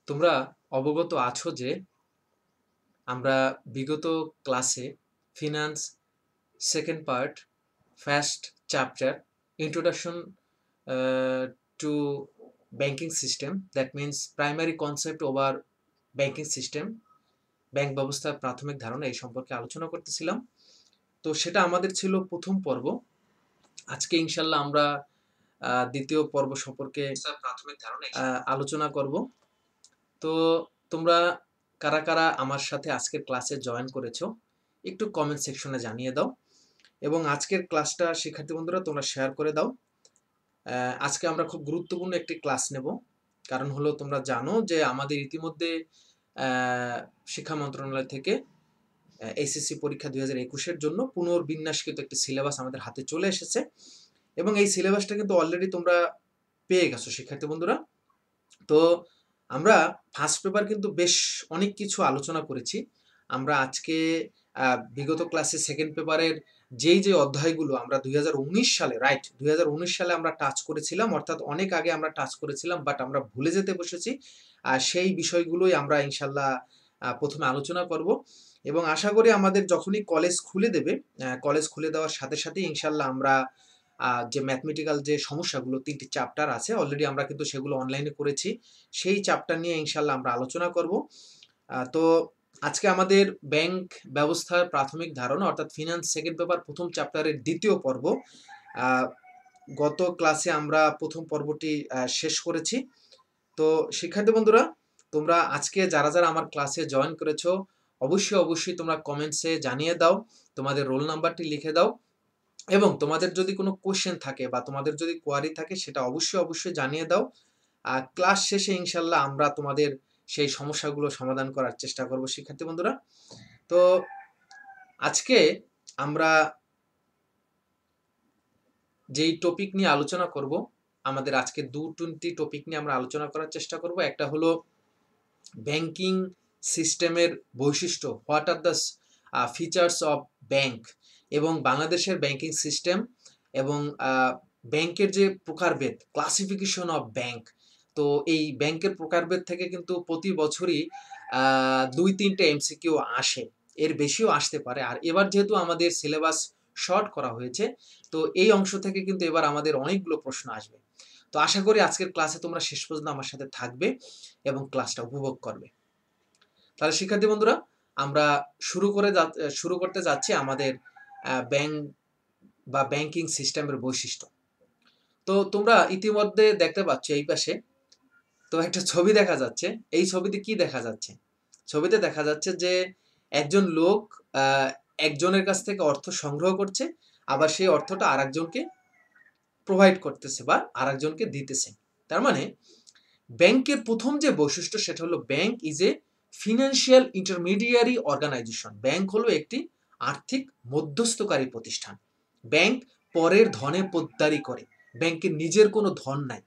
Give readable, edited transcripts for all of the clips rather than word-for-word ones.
তোমরা অবগত আছো যে আমরা বিগত ক্লাসে finance second part first chapter introduction to banking system, that means primary concept over banking system, bank ব্যবস্থার প্রাথমিক ধারণা এই সম্পর্কে আলোচনা করতেছিলাম। তো সেটা আমাদের ছিল প্রথম পর্ব। আজকে ইনশাল্লাহ আমরা দ্বিতীয় পর্ব সম্পর্কে আলোচনা করব। তো তোমরা কারা কারা আমার সাথে আজকের ক্লাসে জয়েন করেছো একটু কমেন্ট সেকশনে জানিয়ে দাও, এবং আজকের ক্লাসটা শিক্ষার্থী বন্ধুরা তোমরা শেয়ার করে দাও। আজকে আমরা খুব গুরুত্বপূর্ণ একটি ক্লাস নেব, কারণ হলো তোমরা জানো যে আমাদের ইতিমধ্যে শিক্ষা মন্ত্রণালয় থেকে এসএসসি পরীক্ষা 2021-এর জন্য পুনর্বিন্যাসকৃত একটি সিলেবাস আমাদের হাতে চলে এসেছে, এবং এই সিলেবাসটা কিন্তু অলরেডি তোমরা পেয়ে গেছো শিক্ষার্থী বন্ধুরা। তো আমরা ফার্স্ট পেপার কিন্তু বেশ অনেক কিছু আলোচনা করেছি। আমরা আজকে বিগত ক্লাসে সেকেন্ড পেপারের যে অধ্যায়গুলো আমরা 2019 সালে রাইট 2019 সালে আমরা টাচ করেছিলাম, অর্থাৎ অনেক আগে আমরা টাচ করেছিলাম, বাট আমরা ভুলে যেতে বসেছি। আর সেই বিষয়গুলোই আমরা ইনশাল্লাহ প্রথমে আলোচনা করব, এবং আশা করি আমাদের যখনই কলেজ খুলে দেবে, কলেজ খুলে দেওয়ার সাথে সাথে ইনশাল্লাহ আমরা যে ম্যাথমেটিক্যাল যে সমস্যাগুলো 3টি চ্যাপ্টার আছে অলরেডি আমরা কিন্তু সেগুলো অনলাইনে করেছি, সেই চ্যাপ্টার নিয়ে ইনশাল্লাহ আমরা আলোচনা করব। তো আজকে আমাদের ব্যাংক ব্যবস্থার প্রাথমিক ধারণা অর্থাৎ ফিনান্স সেকেন্ড পেপার প্রথম চ্যাপ্টারের দ্বিতীয় পর্ব। গত ক্লাসে আমরা প্রথম পর্বটি শেষ করেছি। তো শিক্ষার্থী বন্ধুরা, তোমরা আজকে যারা যারা আমার ক্লাসে জয়েন করেছো অবশ্যই তোমরা কমেন্টসে জানিয়ে দাও, তোমাদের রোল নাম্বারটি লিখে দাও, এবং তোমাদের যদি কোনো কোশ্চেন থাকে বা তোমাদের যদি কোয়ারি থাকে সেটা অবশ্যই জানিয়ে দাও। আর ক্লাস শেষে ইনশাল্লাহ আমরা তোমাদের সেই সমস্যাগুলো সমাধান করার চেষ্টা করব শিক্ষার্থী বন্ধুরা। তো আজকে আমরা যেই টপিক নিয়ে আলোচনা করব, আমাদের আজকে দুটি টপিক নিয়ে আমরা আলোচনা করার চেষ্টা করব। একটা হলো ব্যাংকিং সিস্টেমের বৈশিষ্ট্য, what are the features of bank, এবং বাংলাদেশের ব্যাংকিং সিস্টেম, এবং ব্যাংকের যে প্রকারভেদ, ক্লাসিফিকেশন অফ ব্যাংক। তো এই ব্যাংকের প্রকারভেদ থেকে কিন্তু প্রতি বছরই 2-3টে এমসিকিউ আসে, এর বেশিও আসতে পারে। আর এবার যেহেতু আমাদের সিলেবাস শর্ট করা হয়েছে, তো এই অংশ থেকে কিন্তু এবার আমাদের অনেকগুলো প্রশ্ন আসবে। তো আশা করি আজকের ক্লাসে তোমরা শেষ পর্যন্ত আমার সাথে থাকবে এবং ক্লাসটা উপভোগ করবে। তাহলে শিক্ষার্থী বন্ধুরা, আমরা শুরু করতে যাচ্ছি আমাদের ব্যাংক বা ব্যাংকিং সিস্টেমের বৈশিষ্ট্য। তো তোমরা ইতিমধ্যে দেখতে পাচ্ছ এই পাশে তো একটা ছবি দেখা যাচ্ছে। এই ছবিতে কি দেখা যাচ্ছে? ছবিতে দেখা যাচ্ছে যে একজন লোক একজনের কাছ থেকে অর্থ সংগ্রহ করছে, আবার সেই অর্থটা আরেকজনকে প্রোভাইড করতেছে বা আরেকজনকে দিতেছে। তার মানে ব্যাংকের প্রথম যে বৈশিষ্ট্য সেটা হলো bank is a financial intermediary organisation. Bank হলো একটি আর্থিক মধ্যস্থকারী প্রতিষ্ঠান। ব্যাংক পরের ধনে পোদ্দারি করে, ব্যাংকের নিজের কোনো ধন নাই।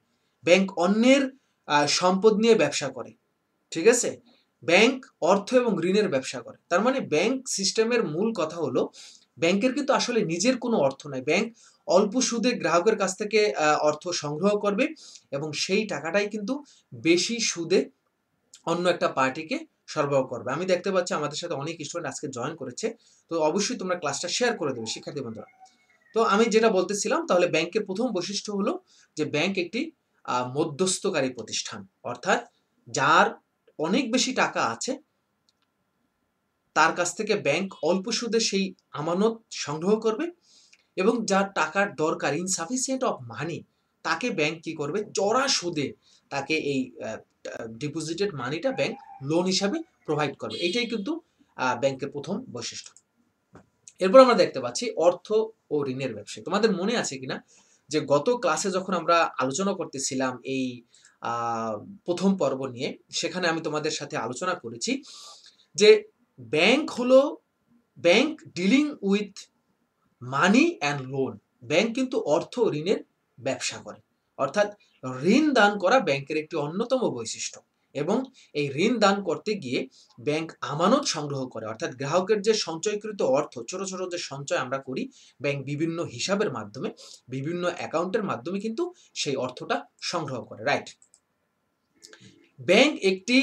ব্যাংক অন্যের সম্পদ নিয়ে ব্যবসা করে, ঠিক আছে? ব্যাংক অর্থ এবং ঋণের ব্যবসা করে। তার মানে ব্যাংক সিস্টেমের মূল কথা হলো ব্যাংকের কিন্তু আসলে নিজের কোনো অর্থ নাই। ব্যাংক অল্প সুদে গ্রাহকের কাছ থেকে অর্থ সংগ্রহ করবে, এবং সেই টাকাটাই কিন্তু বেশি সুদে অন্য একটা পার্টিকে সরবরাহ করবে। আমি দেখতে পাচ্ছি আমাদের সাথে অনেক স্টুডেন্ট আজকে জয়েন করেছে, তো অবশ্যই তোমরা ক্লাসটা শেয়ার করে দেবে শিক্ষার্থী বন্ধুরা। তো আমি যেটা বলতেছিলাম, তাহলে ব্যাংকের প্রথম বৈশিষ্ট্য হলো যে ব্যাংক একটি মধ্যস্থকারী প্রতিষ্ঠান, অর্থাৎ যার অনেক বেশি টাকা আছে তার কাছ থেকে ব্যাংক অল্প সুদে সেই আমানত সংগ্রহ করবে, এবং যার টাকার দরকার ইনসাফিসিয়েন্ট অফ মানি তাকে ব্যাংক কি করবে, চড়া সুদে তাকে এই ডিপোজিটেড মানিটা ব্যাংক লোন হিসাবে প্রোভাইড করবে। এটাই কিন্তু ব্যাংকের প্রথম বৈশিষ্ট্য। এরপর আমরা দেখতে পাচ্ছি অর্থ ও ঋণের ব্যবসা। তোমাদের মনে আছে কিনা যে গত ক্লাসে যখন আমরা আলোচনা করতেছিলাম এই প্রথম পর্ব নিয়ে, সেখানে আমি তোমাদের সাথে আলোচনা করেছি যে ব্যাংক হলো bank dealing with money and loan. Bank কিন্তু অর্থ ও ঋণের ব্যবসা করে, অর্থাৎ ঋণ দান করা ব্যাংকের একটি অন্যতম বৈশিষ্ট্য। এবং এই ঋণ দান করতে গিয়ে ব্যাংক আমানত সংগ্রহ করে, অর্থাৎ গ্রাহকের যে সঞ্চয়কৃত অর্থ, ছোট ছোট যে সঞ্চয় আমরা করি, ব্যাংক বিভিন্ন হিসাবের মাধ্যমে, বিভিন্ন অ্যাকাউন্টের মাধ্যমে কিন্তু সেই অর্থটা সংগ্রহ করে, রাইট? ব্যাংক একটি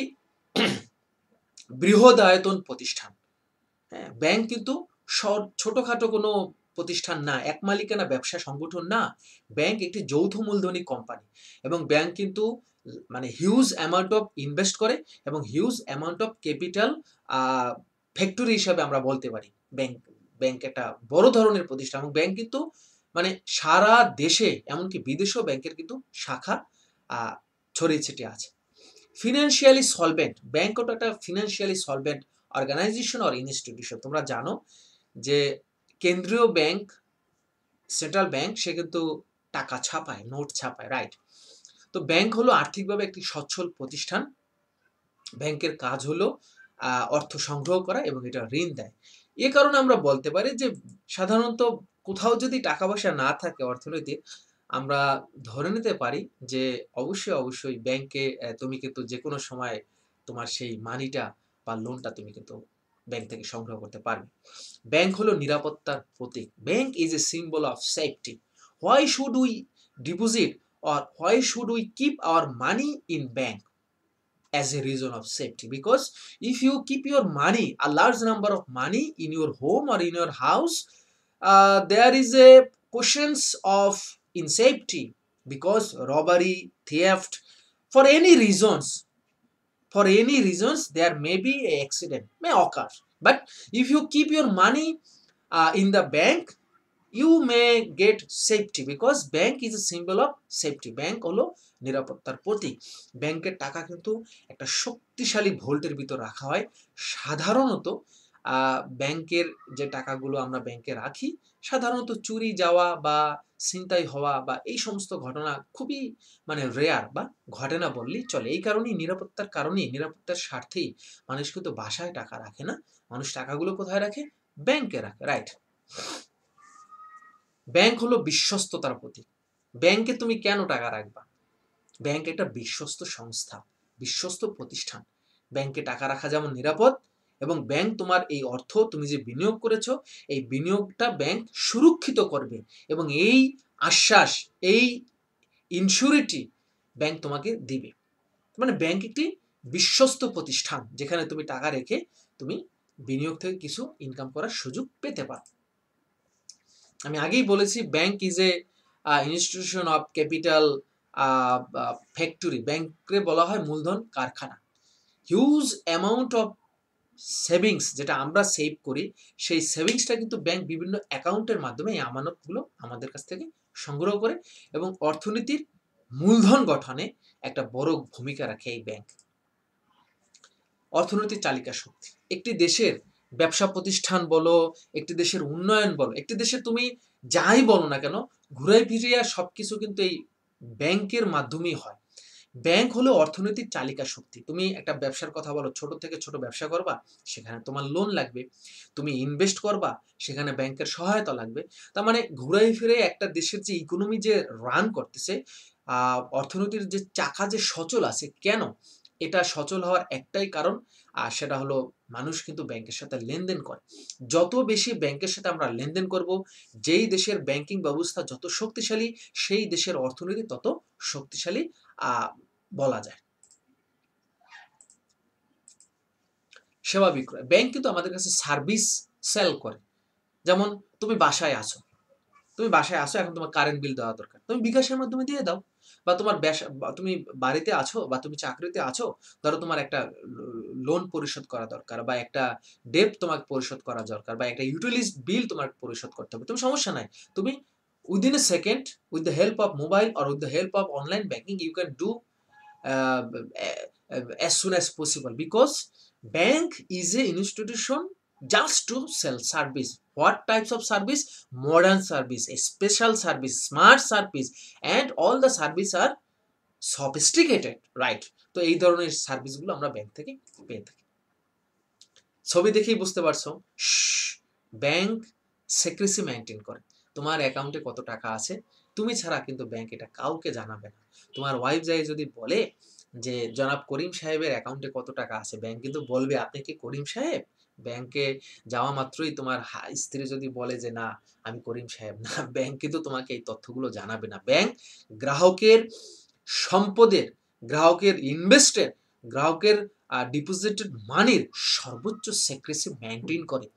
বৃহদায়তন প্রতিষ্ঠান। হ্যাঁ, ব্যাংক কিন্তু ছোটখাটো কোনো প্রতিষ্ঠান না, এক মালিকানা ব্যবসা সংগঠন না। ব্যাংক একটি যৌথ মূলধনী কোম্পানি এবং ব্যাংক কিন্তু মানে হিউজ অ্যামাউন্ট অফ ইনভেস্ট করে এবং huge amount of capital factory হিসাবে আমরা বলতে পারি। ব্যাংক ব্যাংক একটা বড় ধরনের প্রতিষ্ঠান এবং ব্যাংক কিন্তু মানে সারা দেশে এমনকি বিদেশেও ব্যাংকের কিন্তু শাখা আহ, ছড়িয়ে ছিটিয়ে আছে। ফিনান্সিয়ালি সলভেন্ট, ব্যাংক হলো একটা financially solvent organisation or institution. তোমরা জানো যে কেন্দ্রীয় ব্যাংক, সেন্ট্রাল ব্যাংক, সে কিন্তু টাকা ছাপায়, নোট ছাপায়, রাইট? তো ব্যাংক হলো আর্থিকভাবে একটি সচ্ছল প্রতিষ্ঠান। ব্যাংকের কাজ হলো অর্থ সংগ্রহ করা এবং এটা ঋণ দেয়। এ কারণে আমরা বলতে পারি যে সাধারণত কোথাও যদি টাকা পয়সা না থাকে অর্থনীতির, আমরা ধরে নিতে পারি যে অবশ্যই ব্যাংকে তুমি কিন্তু যে কোনো সময় তোমার সেই মানিটা বা লোনটা তুমি কিন্তু ব্যাংক থেকে সংগ্রহ করতে পারবে। ব্যাংক হলো নিরাপত্তার প্রতীক। Bank is a symbol of safety. Why should we deposit or why should we keep our money in bank as a reason of safety? Because if you keep your money, a large number of money in your home or in your house, there is a questions of in safety, because robbery, theft, for any reasons, there may be a accident may occur. But if you keep your money in the bank, you may get safety, because bank is a symbol of safety. Bank হলো নিরাপত্তার প্রতীক। ব্যাংকের টাকা কিন্তু একটা শক্তিশালী ভোল্টের ভিতর রাখা হয়। সাধারণত ব্যাংকের যে টাকাগুলো আমরা ব্যাংকে রাখি, সাধারণত চুরি যাওয়া বা ছিনতাই হওয়া বা এই সমস্ত ঘটনা খুবই মানে রেয়ার বা ঘটে না বললেই চলে। এই কারণেই নিরাপত্তার কারণেই, নিরাপত্তার স্বার্থেই মানুষ কিন্তু বাসায় টাকা রাখে না, মানুষ টাকাগুলো কোথায় রাখে? ব্যাংকে রাখে, রাইট? ব্যাংক হলো বিশ্বস্ততার প্রতীক। ব্যাংকে তুমি কেন টাকা রাখবা? ব্যাংক একটা বিশ্বস্ত সংস্থা, বিশ্বস্ত প্রতিষ্ঠান। ব্যাংকে টাকা রাখা যেমন নিরাপদ, এবং ব্যাংক তোমার এই অর্থ তুমি যে বিনিয়োগ করেছো, এই বিনিয়োগটা ব্যাংক সুরক্ষিত করবে, এবং এই আশ্বাস, এই ইনস্যুরিটি ব্যাংক তোমাকে দিবে। মানে ব্যাংক একটি বিশ্বস্ত প্রতিষ্ঠান যেখানে তুমি টাকা রেখে তুমি বিনিয়োগ থেকে কিছু ইনকাম করার সুযোগ পেতে পারো। আমি আগেই বলেছি bank is A institution of capital factory. ব্যাংকে বলা হয় মূলধন কারখানা। হিউজ অ্যামাউন্ট অফ সেভিংস, যেটা আমরা সেভ করি, সেই সেভিংসটা কিন্তু ব্যাংক বিভিন্ন অ্যাকাউন্টের মাধ্যমে এই আমানতগুলো আমাদের কাছ থেকে সংগ্রহ করে এবং অর্থনীতির মূলধন গঠনে একটা বড় ভূমিকা রাখে এই ব্যাংক। অর্থনৈতিক চালিকা শক্তি। একটি দেশের ব্যবসা প্রতিষ্ঠান বলো, একটি দেশের উন্নয়ন বলো, একটি দেশে তুমি যাই বলো না কেন, ঘুরাই ফিরিয়ে সবকিছু কিন্তু এই ব্যাংকের মাধ্যমেই হয়। ব্যাংক হলো অর্থনৈতিক চালিকা শক্তি। তুমি একটা ব্যবসার কথা বলো, ছোট থেকে ছোট ব্যবসা করবা, সেখানে তোমার লোন লাগবে। তুমি ইনভেস্ট করবা, সেখানে ব্যাংকের সহায়তা লাগবে। তার মানে ঘুরাই ফিরে একটা দেশের যে ইকোনমি যে রান করতেছে, অর্থনীতির যে চাকা যে সচল আছে, কেন? এটা সচল হওয়ার একটাই কারণ, আর সেটা হলো মানুষ কিন্তু ব্যাংকের সাথে লেনদেন করে। যত বেশি ব্যাংকের সাথে আমরা লেনদেন করব, যেই দেশের ব্যাংকিং ব্যবস্থা যত শক্তিশালী, সেই দেশের অর্থনীতি তত শক্তিশালী বলা যায়। সেবা বিক্রয়। ব্যাংক কিন্তু আমাদের কাছে সার্ভিস সেল করে। যেমন তুমি বাসায় আসো, এখন তোমার কারেন্ট বিল দেওয়া দরকার, তুমি বিকাশের মাধ্যমে দিয়ে দাও। বা তোমার তুমি বাড়িতে আছো বা তুমি চাকরিতে আছো, ধরো তোমার একটা লোন পরিশোধ করা দরকার, বা একটা ডেট তোমাকে পরিশোধ করা দরকার, বা একটা ইউটিলিটি বিল তোমাকে পরিশোধ করতে হবে। তুমি সমস্যা নাই, তুমি within a second, with the help of mobile or with the help of online banking, you can do as soon as possible, because bank is a institution just to sell service. What types of service? Modern service, a special service, smart service, and all the service are sophisticated, right? তো এই ধরনের সার্ভিসগুলো আমরা bank থেকে পেয়ে থাকি। ছবি দেখেই বুঝতে পারছো, ব্যাংক সিক্রেসি মেইনটেইন করে। তোমার অ্যাকাউন্টে কত টাকা আছে, তুমি ছাড়া কিন্তু ব্যাংক এটা কাউকে জানাবে না। তোমার ওয়াইফ যাই যদি বলে যে জনাব করিম সাহেবের অ্যাকাউন্টে কত টাকা আছে, ব্যাংক কিন্তু বলবে আপনি কি করিম সাহেব? ব্যাংকে যাওয়া মাত্রই তোমার স্ত্রী যদি বলে যে না আমি করিম সাহেব না, ব্যাংক কিন্তু তোমাকে এই তথ্যগুলো জানাবে না। ব্যাংক গ্রাহকের সম্পদের, গ্রাহকের ইনভেস্টের গ্রাহকের ডিপোজিটেড মানির সর্বোচ্চ সিক্রেসি মেইনটেইন করে।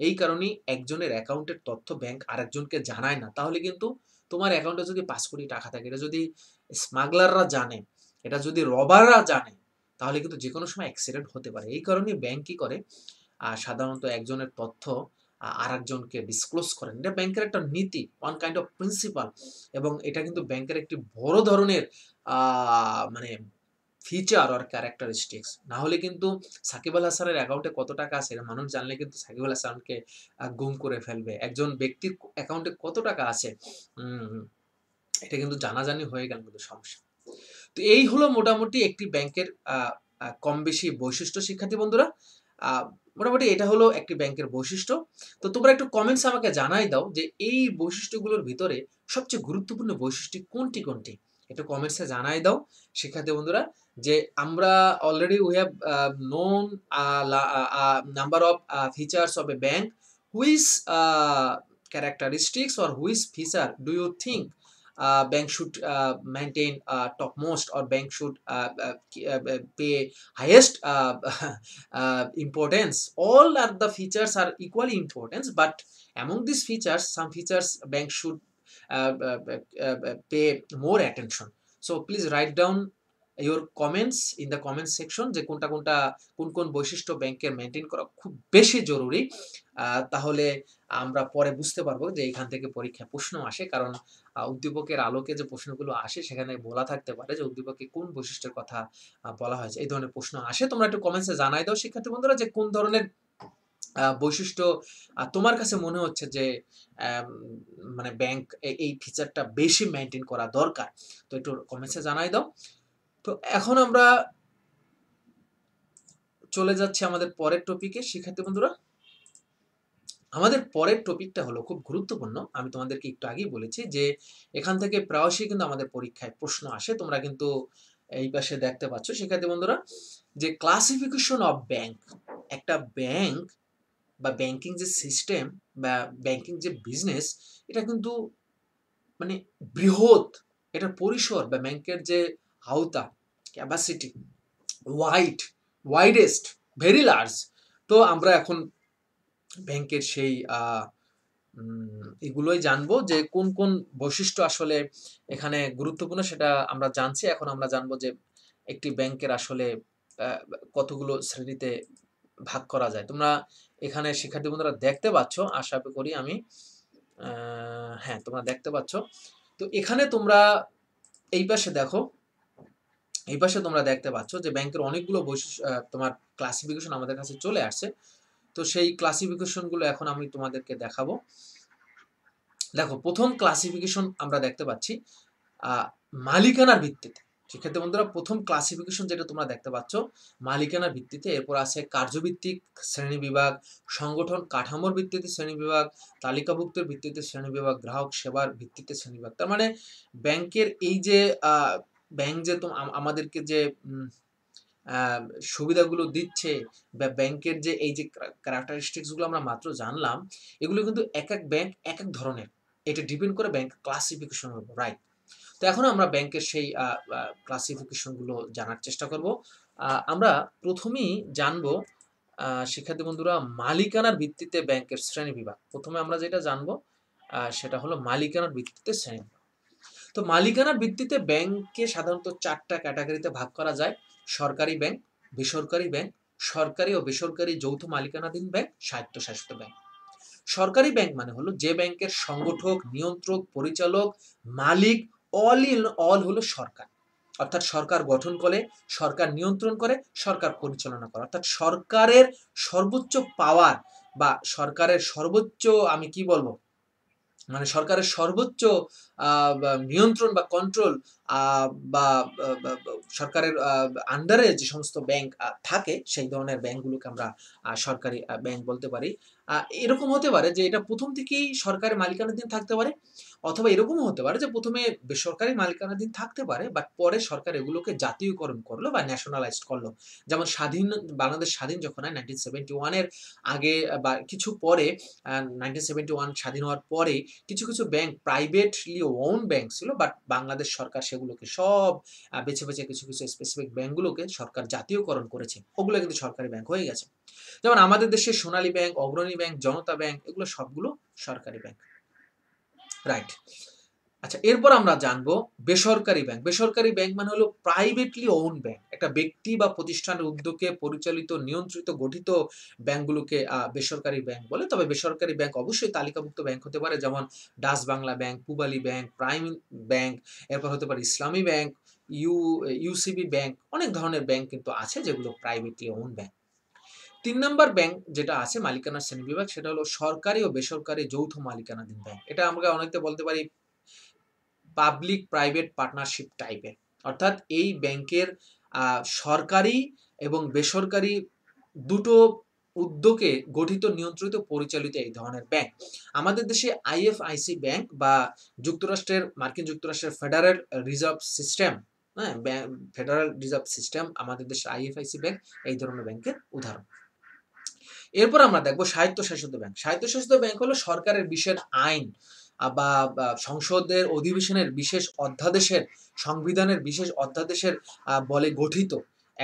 এই কারণেই একজনের অ্যাকাউন্টের তথ্য ব্যাংক আরেকজনকে জানায় না। তাহলে কিন্তু তোমার অ্যাকাউন্টে যদি ৫ কোটি টাকা থাকে, এটা যদি স্মাগলাররা জানে, এটা যদি রবাররা জানে, তাহলে কিন্তু যেকোনো সময় অ্যাক্সিডেন্ট হতে পারে। এই কারণেই ব্যাংক কি করে, সাধারণত একজনের তথ্য আরেকজনকে ডিসক্লোজ করেন। এটা ব্যাংকের একটা নীতি, ওয়ান কাইন্ড অফ প্রিন্সিপাল, এবং এটা কিন্তু ব্যাংকের একটি বড় ধরনের মানে ফিচার অর ক্যারেক্টারিস্টিক্স। না হলে কিন্তু সাকিব আল হাসানের অ্যাকাউন্টে কত টাকা আছে এটা মানুষ জানলে কিন্তু সাকিব আল হাসানকে গুম করে ফেলবে। একজন ব্যক্তির অ্যাকাউন্টে কত টাকা আছে এটা কিন্তু জানাজানি হয়ে গেলে কিন্তু সমস্যা। তো এই হলো মোটামুটি একটি ব্যাংকের কম বেশি বৈশিষ্ট্য। শিক্ষার্থী বন্ধুরা, মোটামুটি এটা হলো একটি ব্যাংকের বৈশিষ্ট্য। তো তোমরা একটু কমেন্টস আমাকে জানাই দাও যে এই বৈশিষ্ট্যগুলোর ভিতরে সবচেয়ে গুরুত্বপূর্ণ বৈশিষ্ট্য কোনটি কোনটি, একটু কমেন্টসে জানাই দাও শিক্ষার্থী বন্ধুরা। যে আমরা already we have known number of features of A bank, which characteristics or which feature do you think bank should maintain topmost, or bank should pay highest importance. All are the features are equally important, but among these features, some features bank should pay more attention. So please write down your comments in the comment section যে কোনটা কোনটা কোন কোন বৈশিষ্ট্য ব্যাংকের maintain করা খুব বেশি জরুরি। তাহলে আমরা পরে বুঝতে পারবো যে এখান থেকে পরীক্ষায় প্রশ্ন আসে, কারণ উদ্দীপকের আলোকে যে প্রশ্নগুলো আসে সেখানে বলা থাকতে পারে যে উদ্দীপকে কোন বৈশিষ্ট্যের কথা বলা হয়েছে। এই ধরনের প্রশ্ন আসে। তোমরা একটু কমেন্টসে জানাই দাও শিক্ষার্থী বন্ধুরা যে কোন ধরনের বৈশিষ্ট্য তোমার কাছে মনে হচ্ছে যে মানে ব্যাংক এই ফিচারটা বেশি মেনটেন করা দরকার। তো একটু কমেন্টসে জানাই দাও। তো এখন আমরা চলে যাচ্ছি আমাদের পরের টপিকে শিক্ষার্থী বন্ধুরা। আমাদের পরের টপিকটা হলো খুব গুরুত্বপূর্ণ। আমি তোমাদেরকে একটু আগেই বলেছি যে এখান থেকে প্রায়শই কিন্তু আমাদের পরীক্ষায় প্রশ্ন আসে। তোমরা কিন্তু এই পাশে দেখতে পাচ্ছ শিক্ষার্থী বন্ধুরা যে ক্লাসিফিকেশন অফ ব্যাংক। একটা ব্যাংক বা ব্যাংকিং যে সিস্টেম বা ব্যাংকিং যে বিজনেস, এটা কিন্তু মানে বৃহৎ, এটার পরিসর বা ব্যাংকের যে আওতা, ক্যাপাসিটি ওয়াইডেস্ট, ভেরি লার্জ। তো আমরা এখন ব্যাংকের সেই এগুলোই জানবো যে কোন কোন বৈশিষ্ট্য আসলে এখানে গুরুত্বপূর্ণ, সেটা আমরা জানছি। এখন আমরা জানবো যে একটি ব্যাংকের আসলে কতগুলো শ্রেণীতে ভাগ করা যায়। তোমরা এখানে শিক্ষার্থী বন্ধুরা দেখতে পাচ্ছ, আশা করি আমি, হ্যাঁ তোমরা দেখতে পাচ্ছ। তো এখানে তোমরা এই পাশে দেখো, এই পাশে তোমরা দেখতে পাচ্ছ যে ব্যাংকের অনেকগুলো বৈশিষ্ট্য তোমার ক্লাসিফিকেশন আমাদের কাছে চলে আসছে। তো সেই ক্লাসিফিকেশনগুলো এখন আমি তোমাদেরকে দেখাবো। দেখো, প্রথম ক্লাসিফিকেশন আমরা দেখতে পাচ্ছি মালিকানার ভিত্তিতে। শিক্ষার্থী বন্ধুরা, প্রথম ক্লাসিফিকেশন যেটা তোমরা দেখতে পাচ্ছ মালিকানার ভিত্তিতে। এরপর আছে কার্যভিত্তিক শ্রেণীবিভাগ, সংগঠন কাঠামোর ভিত্তিতে শ্রেণীবিভাগ, তালিকাভুক্তের ভিত্তিতে শ্রেণীবিভাগ, গ্রাহক সেবার ভিত্তিতে শ্রেণীবিভাগ। তার মানে ব্যাংকের এই যে ব্যাংক যে আমাদেরকে যে সুবিধাগুলো দিচ্ছে বা ব্যাংকের যে এই যে ক্যারেক্টারিস্টিক্সগুলো আমরা মাত্র জানলাম, এগুলো কিন্তু এক এক ব্যাংক এক এক ধরনের। এটা ডিপেন্ড করে ব্যাংক ক্লাসিফিকেশনের উপর, রাইট? তো এখন আমরা ব্যাংকের সেই ক্লাসিফিকেশনগুলো জানার চেষ্টা করব। আমরা প্রথমেই জানবো শিক্ষার্থী বন্ধুরা মালিকানার ভিত্তিতে ব্যাংকের শ্রেণীবিভাগ। প্রথমে আমরা যেটা জানবো সেটা হলো মালিকানার ভিত্তিতে শ্রেণীবিভাগ। তো মালিকানার ভিত্তিতে ব্যাংককে সাধারণত 4টা ক্যাটাগরিতে ভাগ করা যায়: সরকারি ব্যাংক, বেসরকারি ব্যাংক, সরকারি ও বেসরকারি যৌথ মালিকানাধীন ব্যাংক, স্বায়ত্তশাসিত ব্যাংক। সরকারি ব্যাংক মানে হলো যে ব্যাংকের সংগঠক, নিয়ন্ত্রক, পরিচালক, মালিক অল হলো সরকার। অর্থাৎ সরকার গঠন করে, সরকার নিয়ন্ত্রণ করে, সরকার পরিচালনা করে। অর্থাৎ সরকারের সর্বোচ্চ পাওয়ার বা সরকারের সর্বোচ্চ, আমি কি বলবো, মানে সরকারের সর্বোচ্চ নিয়ন্ত্রণ বা কন্ট্রোল বা সরকারের আন্ডারে যে সমস্ত ব্যাংক থাকে সেই ধরনের ব্যাংকগুলোকে আমরা সরকারি ব্যাংক বলতে পারি। এরকম হতে পারে যে এটা প্রথম থেকেই সরকারি মালিকানাধীন থাকতে পারে, অথবা এরকমও হতে পারে যে প্রথমে বেসরকারি মালিকানাধীন থাকতে পারে, বাট পরে সরকার এগুলোকে জাতীয়করণ করলো বা ন্যাশনালাইজড করলো। যেমন বাংলাদেশ স্বাধীন যখন হয় 1971-এর আগে বা কিছু পরে, 1971 স্বাধীন হওয়ার পরে কিছু কিছু ব্যাংক প্রাইভেটলি ওন ব্যাংক ছিল, বাট বাংলাদেশ সরকার সেগুলোকে সব বেছে বেছে কিছু কিছু স্পেসিফিক ব্যাংকগুলোকে সরকার জাতীয়করণ করেছে, ওগুলো কিন্তু সরকারি ব্যাংক হয়ে গেছে। যেমন আমাদের দেশে সোনালী ব্যাংক, অগ্রণী ব্যাংক, জনতা ব্যাংক, এগুলো সবগুলো সরকারি ব্যাংক, রাইট। আচ্ছা, এরপর আমরা জানবো বেসরকারি ব্যাংক। বেসরকারি ব্যাংক মানে হলো প্রাইভেটলি ওন ব্যাংক। একটা ব্যক্তি বা প্রতিষ্ঠানের উদ্যোগে পরিচালিত, নিয়ন্ত্রিত, গঠিত ব্যাংকগুলোকে বেসরকারি ব্যাংক বলে। তবে বেসরকারি ব্যাংক অবশ্যই তালিকাভুক্ত ব্যাংক হতে পারে, যেমন Dutch Bangla bank, Pubali bank, prime bank, এরপর হতে পারে ইসলামী ব্যাংক, ইউসিবি ব্যাংক, অনেক ধরনের ব্যাংক কিন্তু আছে যেগুলো প্রাইভেটলি ওন ব্যাংক। ৩ নম্বর ব্যাংক যেটা আছে মালিকানার শ্রেণীবিভাগ, সেটা হলো সরকারি ও বেসরকারি যৌথ মালিকানাধীন ব্যাংক। এটা আমরা অনেকটা বলতে পারি পাবলিক প্রাইভেট পার্টনারশিপ টাইপের। অর্থাৎ এই ব্যাংকের সরকারি এবং বেসরকারি দুটো উদ্যোগে গঠিত, নিয়ন্ত্রিত, পরিচালিত এই ধরনের ব্যাংক। আমাদের দেশে আইএফআইসি ব্যাংক বা মার্কিন যুক্তরাষ্ট্রের ফেডারেল রিজার্ভ সিস্টেম, হ্যাঁ, ফেডারেল রিজার্ভ সিস্টেম আমাদের দেশে আইএফআইসি ব্যাংক এই ধরনের ব্যাংকের উদাহরণ। এরপর আমরা দেখব স্বায়ত্তশাসিত ব্যাংক। স্বায়ত্তশাসিত ব্যাংক হলো সরকারের বিশেষ আইন বা সংসদের অধিবেশনের বিশেষ অধ্যাদেশের, সংবিধানের বিশেষ অধ্যাদেশের বলে গঠিত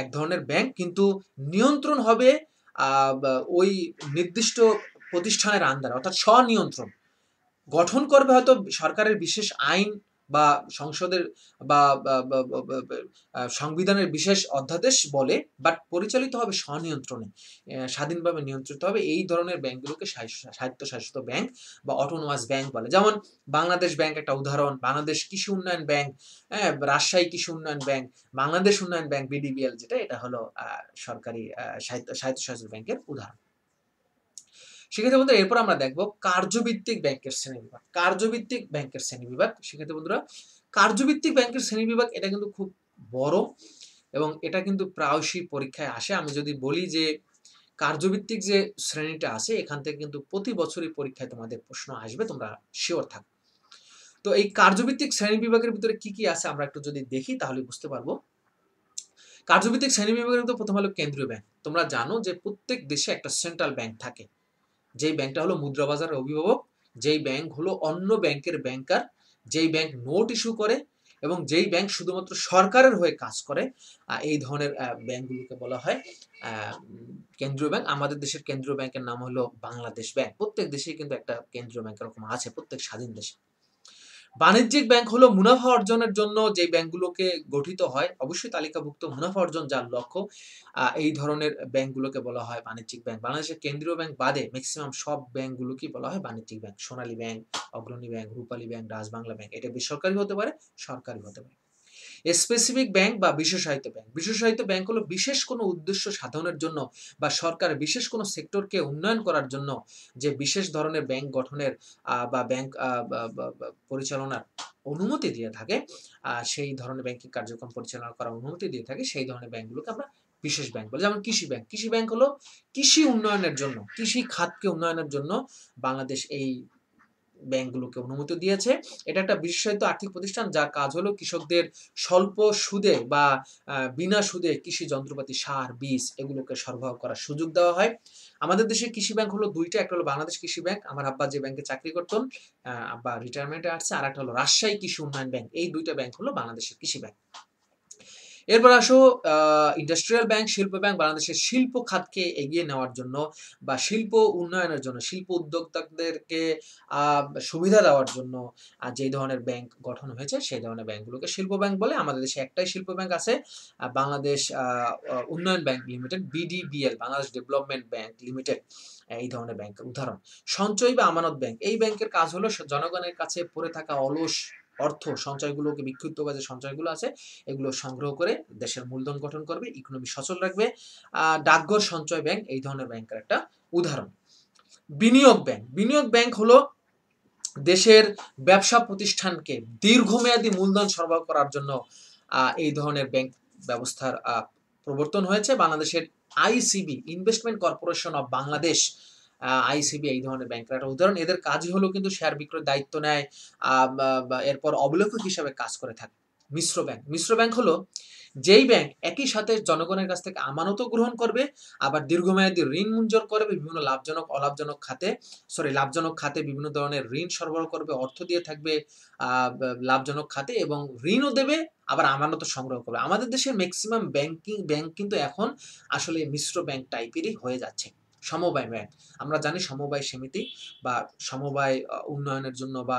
এক ধরনের ব্যাংক, কিন্তু নিয়ন্ত্রণ হবে ওই নির্দিষ্ট প্রতিষ্ঠানের আন্ডারে, অর্থাৎ স্বনিয়ন্ত্রণ। গঠন করবে হয়তো সরকারের বিশেষ আইন বা সংসদের বা সংবিধানের বিশেষ অধ্যাদেশ বলে, বাট পরিচালিত হবে স্বনিয়ন্ত্রণে, স্বাধীনভাবে নিয়ন্ত্রিত হবে। এই ধরনের ব্যাংকগুলোকে স্বায়ত্তশাসিত ব্যাংক বা অটোনোমাস ব্যাংক বলে। যেমন বাংলাদেশ ব্যাংক একটা উদাহরণ, বাংলাদেশ কৃষি উন্নয়ন ব্যাংক, রাজশাহী কৃষি উন্নয়ন ব্যাংক, বাংলাদেশ উন্নয়ন ব্যাংক বিডিবিএল, যেটা এটা হলো সরকারি স্বায়ত্তশাসিত ব্যাংকের উদাহরণ। সেক্ষেত্রে বন্ধুরা এরপর আমরা দেখবো কার্যভিত্তিক ব্যাংকের শ্রেণীবিভাগ। কার্যভিত্তিক ব্যাংকের শ্রেণীবিভাগ, সেক্ষেত্রে বন্ধুরা কার্যভিত্তিক ব্যাংকের শ্রেণীবিভাগ এটা কিন্তু খুব বড় এবং এটা কিন্তু প্রায়শই পরীক্ষায় আসে। আমি যদি বলি যে কার্যভিত্তিক যে শ্রেণীটা আছে, এখান থেকে কিন্তু প্রতি বছরই পরীক্ষায় তোমাদের প্রশ্ন আসবে, তোমরা শিওর থাকো। তো এই কার্যভিত্তিক শ্রেণীবিভাগের ভিতরে কি কি আছে আমরা একটু যদি দেখি তাহলে বুঝতে পারবো। কার্যভিত্তিক শ্রেণীবিভাগের ভিতরে প্রথম হলো কেন্দ্রীয় ব্যাংক। তোমরা জানো যে প্রত্যেক দেশে একটা সেন্ট্রাল ব্যাংক থাকে, যেই ব্যাংকটা হলো মুদ্রা বাজারের অভিভাবক, যেই ব্যাংক হলো অন্য ব্যাংকের ব্যাংকার, যেই ব্যাংক নোট ইস্যু করে এবং যেই ব্যাংক শুধুমাত্র সরকারের হয়ে কাজ করে, এই ধরনের ব্যাংকগুলোকে বলা হয় কেন্দ্রীয় ব্যাংক। আমাদের দেশের কেন্দ্রীয় ব্যাংকের নাম হলো বাংলাদেশ ব্যাংক। প্রত্যেক দেশেই কিন্তু একটা কেন্দ্রীয় ব্যাংক এরকম আছে, প্রত্যেক স্বাধীন দেশে। বাণিজ্যিক ব্যাংক হলো মুনাফা অর্জনের জন্য যে ব্যাংকগুলোকে গঠিত হয়, অবশ্যই তালিকাভুক্ত, মুনাফা অর্জন যার লক্ষ্য, এই ধরনের ব্যাংকগুলোকে বলা হয় বাণিজ্যিক ব্যাংক। বাংলাদেশের কেন্দ্রীয় ব্যাংক বাদে ম্যাক্সিমাম সব ব্যাংকগুলোকেই বলা হয় বাণিজ্যিক ব্যাংক। সোনালী ব্যাংক, অগ্রণী ব্যাংক, রূপালী ব্যাংক, ডাচ বাংলা ব্যাংক, এটা বেসরকারি হতে পারে, সরকারি হতে পারে। স্পেসিফিক ব্যাংক বা বিশেষায়িত ব্যাংক। বিশেষায়িত ব্যাংক হলো বিশেষ কোনো উদ্দেশ্য সাধনের জন্য বা সরকার বিশেষ কোনো সেক্টরকে উন্নয়ন করার জন্য যে বিশেষ ধরনের ব্যাংক গঠনের বা ব্যাংক পরিচালনার অনুমতি দিয়ে থাকে, সেই ধরনের ব্যাংকিং কার্যক্রম পরিচালনা করার অনুমতি দিয়ে থাকে, সেই ধরনের ব্যাংকগুলোকে আমরা বিশেষ ব্যাংক বলি। যেমন কৃষি ব্যাংক। কৃষি ব্যাংক হলো কৃষি উন্নয়নের জন্য, কৃষি খাতকে উন্নয়নের জন্য বাংলাদেশ এই ব্যাংকগুলোকে অনুমতি দিয়েছে। এটা একটা বিশেষায়িত আর্থিক প্রতিষ্ঠান যার কাজ হলো কৃষকদের স্বল্প সুদে বা বিনা সুদে কৃষি যন্ত্রপাতি, সার, বীজ এগুলোকে সরবরাহ করার সুযোগ দেওয়া হয়। আমাদের দেশে কৃষি ব্যাংক হলো দুইটা, একটা হলো বাংলাদেশ কৃষি ব্যাংক, আমার আব্বা যে ব্যাংকে চাকরি করতেন, আব্বা রিটায়ারমেন্টে আসছে, আর একটা হলো রাজশাহী কৃষি উন্নয়ন ব্যাংক। এই দুইটা ব্যাংক হলো বাংলাদেশের কৃষি ব্যাংক। এরপর আসো ইন্ডাস্ট্রিয়াল ব্যাংক, শিল্প ব্যাংক। বাংলাদেশের শিল্প খাতকে এগিয়ে নেওয়ার জন্য বা শিল্প উন্নয়নের জন্য, শিল্প উদ্যোক্তাদেরকে সুবিধা দেওয়ার জন্য যেই ধরনের ব্যাংক গঠন হয়েছে, সেই ধরনের ব্যাংকগুলোকে শিল্প ব্যাংক বলে। আমাদের দেশে একটাই শিল্প ব্যাংক আছে, বাংলাদেশ উন্নয়ন bank limited, BDBL, Bangladesh development bank limited, এই ধরনের ব্যাংকের উদাহরণ। সঞ্চয় বা আমানত ব্যাংক। এই ব্যাংকের কাজ হলো জনগণের কাছে পড়ে থাকা অলস অর্থ, সঞ্চয়গুলোকে, বিক্ষিপ্ত কাজে সঞ্চয়গুলো আছে, এগুলো সংগ্রহ করে দেশের মূলধন গঠন করবে, ইকোনমি সচল রাখবে। ডাকঘর সঞ্চয় ব্যাংক এই ধরনের ব্যাংকের একটা উদাহরণ। বিনিয়োগ ব্যাংক। বিনিয়োগ ব্যাংক হলো দেশের ব্যবসা প্রতিষ্ঠানকে দীর্ঘমেয়াদী মূলধন সরবরাহ করার জন্য এই ধরনের ব্যাংক ব্যবস্থার প্রবর্তন হয়েছে। বাংলাদেশের ICB, investment corporation of Bangladesh, ICB এই ধরনের ব্যাংকের একটা উদাহরণ। এদের কাজই হলো কিন্তু শেয়ার বিক্রয়ের দায়িত্ব নেয়, এরপর অবলেখক হিসাবে কাজ করে থাকে। মিশ্র ব্যাংক হলো যেই ব্যাংক একই সাথে জনগণের কাছ থেকে আমানতও গ্রহণ করবে, আবার দীর্ঘমেয়াদী ঋণ মঞ্জুর করবে বিভিন্ন লাভজনক খাতে বিভিন্ন ধরনের ঋণ সরবরাহ করবে, অর্থ দিয়ে থাকবে লাভজনক খাতে, এবং ঋণও দেবে, আবার আমানতও সংগ্রহ করবে। আমাদের দেশের ম্যাক্সিমাম ব্যাংক কিন্তু এখন আসলে মিশ্র ব্যাংক টাইপেরই হয়ে যাচ্ছে। সমবায় ব্যাংক, আমরা জানি সমবায় সমিতি বা সমবায় উন্নয়নের জন্য বা